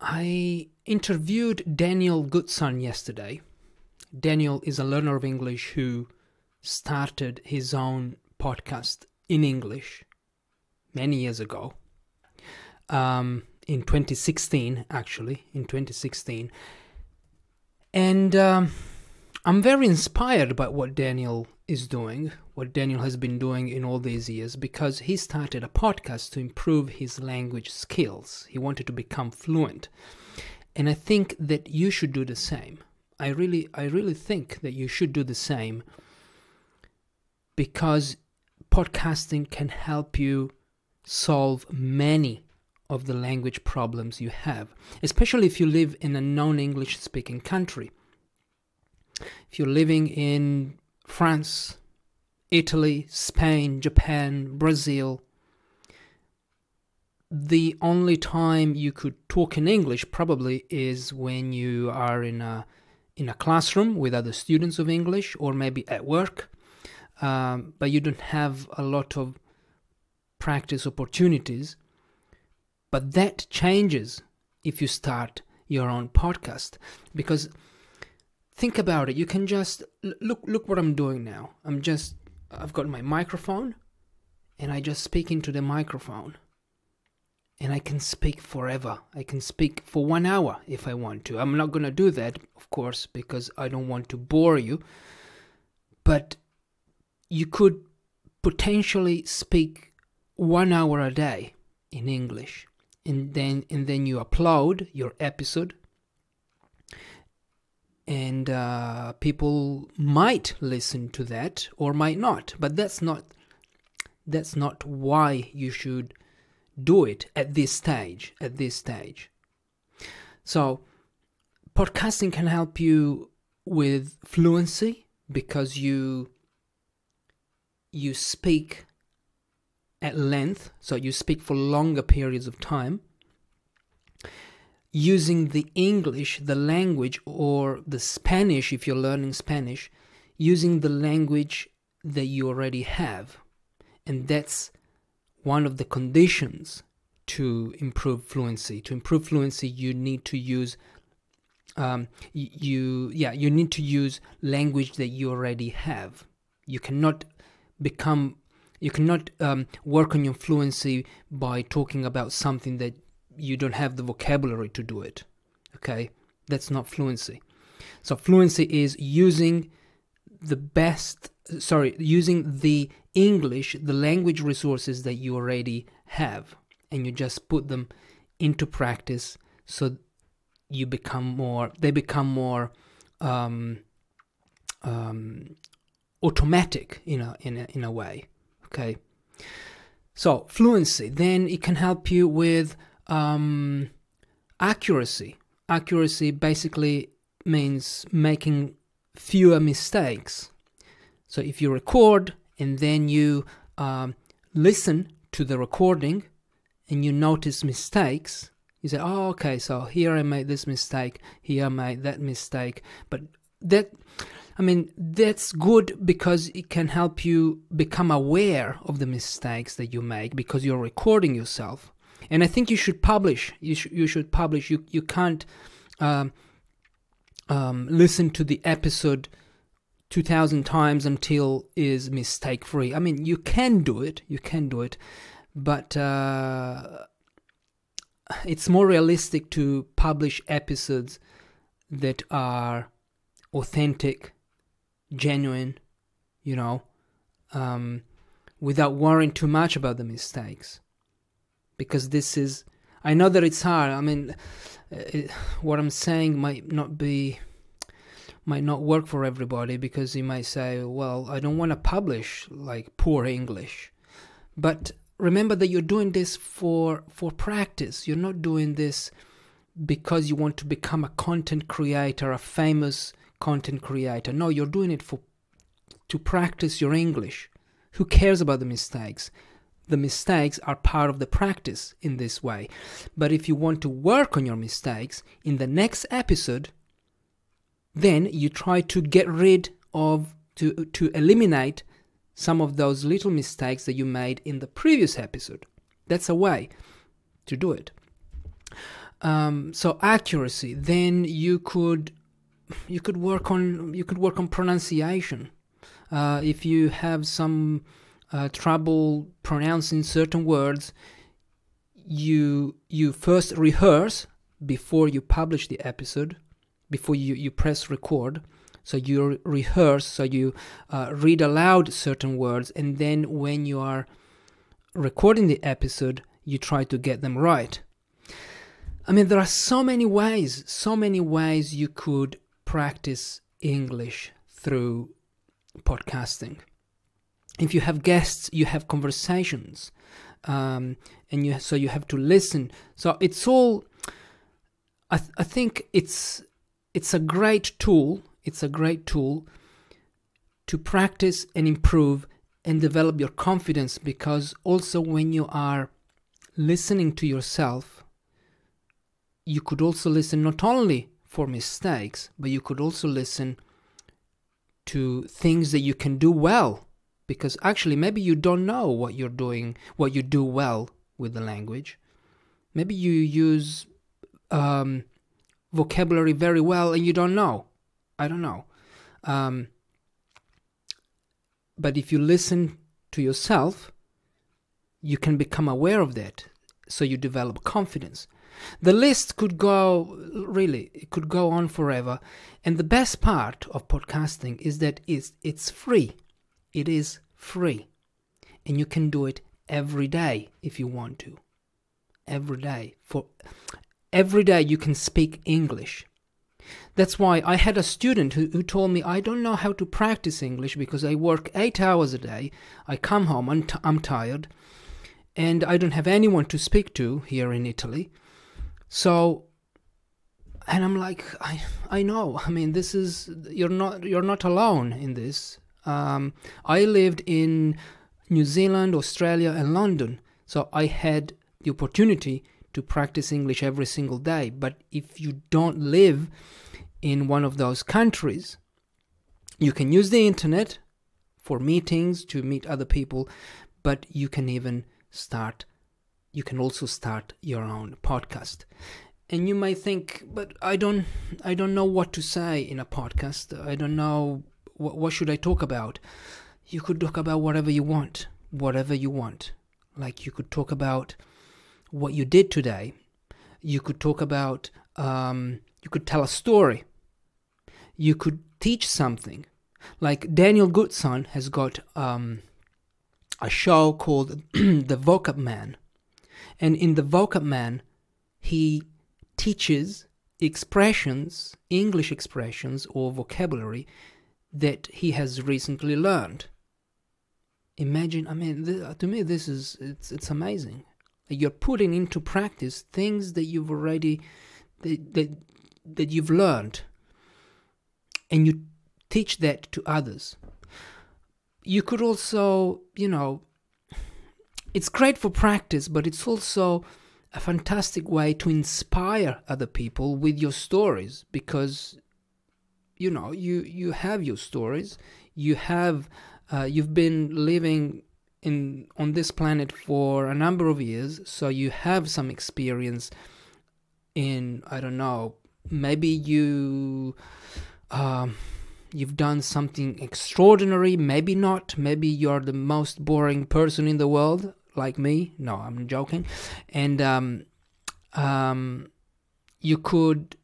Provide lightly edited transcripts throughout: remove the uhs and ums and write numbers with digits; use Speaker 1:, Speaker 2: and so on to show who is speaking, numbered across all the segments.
Speaker 1: I interviewed Daniel Goodson yesterday. Daniel is a learner of English who started his own podcast in English many years ago. In 2016, actually, in 2016. And I'm very inspired by what Daniel is doing, what Daniel has been doing in all these years, because he started a podcast to improve his language skills. He wanted to become fluent. And I think that you should do the same. I really think that you should do the same, because podcasting can help you solve many of the language problems you have, especially if you live in a non-English speaking country. If you're living in France, Italy, Spain, Japan, Brazil, the only time you could talk in English probably is when you are in a classroom with other students of English, or maybe at work, but you don't have a lot of practice opportunities. But that changes if you start your own podcast, because think about it. You can just look what I'm doing now. I've got my microphone, and I just speak into the microphone, and I can speak forever. I can speak for 1 hour if I want to. I'm not going to do that, of course, because I don't want to bore you. But you could potentially speak 1 hour a day in English. And then you upload your episode, and people might listen to that or might not. But that's not why you should do it at this stage. So podcasting can help you with fluency, because you speak at length, so you speak for longer periods of time, using the English, the language, or the Spanish, if you're learning Spanish, using the language that you already have. And that's one of the conditions to improve fluency. To improve fluency, you need to use you need to use language that you already have. You cannot work on your fluency by talking about something that you don't have the vocabulary to do it. Okay? That's not fluency. So fluency is using the English, the language resources that you already have, and you just put them into practice, so they become more automatic in a way. Okay, so fluency, then it can help you with accuracy. Accuracy basically means making fewer mistakes. So if you record and then you listen to the recording and you notice mistakes, you say, oh, okay, so here I made this mistake, here I made that mistake. But that's good, because it can help you become aware of the mistakes that you make, because you're recording yourself. And I think you should publish. You should publish. You can't listen to the episode 2,000 times until is mistake free. I mean, you can do it, but it's more realistic to publish episodes that are authentic, genuine, without worrying too much about the mistakes. Because I know that it's hard. I mean, what I'm saying might not work for everybody, because you might say, well, I don't want to publish like poor English. But remember that you're doing this for practice. You're not doing this because you want to become a content creator, a famous content creator. No, you're doing it to practice your English. Who cares about the mistakes? The mistakes are part of the practice in this way. But if you want to work on your mistakes in the next episode, then you try to get rid of, to eliminate some of those little mistakes that you made in the previous episode. That's a way to do it. So accuracy. Then you could work on pronunciation. If you have some trouble pronouncing certain words, you first rehearse before you publish the episode, before you press record. So you rehearse, so you read aloud certain words, and then when you are recording the episode, you try to get them right. I mean, there are so many ways you could practice English through podcasting. If you have guests, you have conversations, and so you have to listen. So it's all. I think it's a great tool. It's a great tool to practice and improve and develop your confidence, because also when you are listening to yourself, you could also listen not only for mistakes, but you could also listen to things that you can do well, because actually maybe you don't know what you're doing, what you do well with the language. Maybe you use vocabulary very well and you don't know. I don't know. But if you listen to yourself, you can become aware of that, so you develop confidence. The list could go, really, it could go on forever. And the best part of podcasting is that it's free. It is free. And you can do it every day if you want to. Every day. For every day you can speak English. That's why I had a student who told me, I don't know how to practice English because I work 8 hours a day. I come home, I'm tired, and I don't have anyone to speak to here in Italy. So, and I'm like, I know. I mean, this is, you're not alone in this. I lived in New Zealand, Australia, and London, so I had the opportunity to practice English every single day. But if you don't live in one of those countries, you can use the internet for meetings to meet other people, but you can also start your own podcast. And you may think, but I don't know what to say in a podcast. I don't know what should I talk about. You could talk about whatever you want. Like you could talk about what you did today. You could talk about, you could tell a story. You could teach something. Like Daniel Goodson has got a show called The Vocab Man. And in The Vocab Man, he teaches expressions, English expressions or vocabulary that he has recently learned. Imagine, I mean, to me this is, it's amazing. You're putting into practice things that you've already, that you've learned, and you teach that to others. You could also, it's great for practice, but it's also a fantastic way to inspire other people with your stories, because, you have your stories, you've been living on this planet for a number of years, so you have some experience in, I don't know, maybe you've done something extraordinary, maybe not, maybe you're the most boring person in the world, like me. No, I'm joking. And you could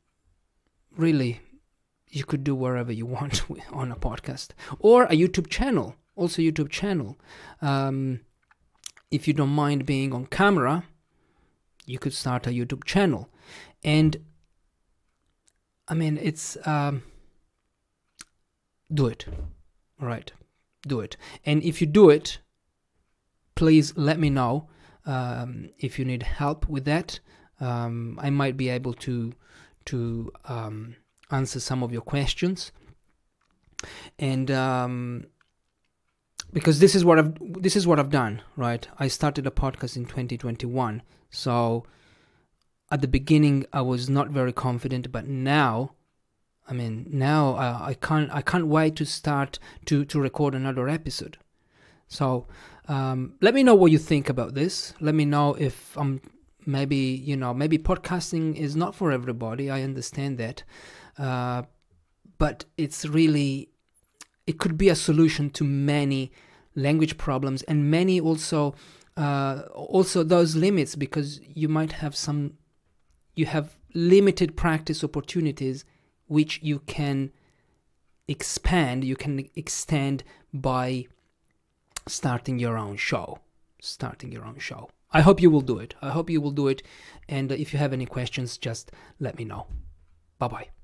Speaker 1: do wherever you want on a podcast or a YouTube channel. Also YouTube channel. If you don't mind being on camera, you could start a YouTube channel. And I mean, it's do it. All right, do it. And if you do it, please let me know if you need help with that. I might be able to answer some of your questions. And because this is what I've done, right? I started a podcast in 2021, so at the beginning I was not very confident, but now, I can't wait to start to record another episode. So let me know what you think about this. Let me know if I'm maybe, you know, maybe podcasting is not for everybody. I understand that. But it's really, it could be a solution to many language problems, and many also those limits, because you might have you have limited practice opportunities which you can expand, you can extend by starting your own show. I hope you will do it. And if you have any questions, just let me know. Bye-bye.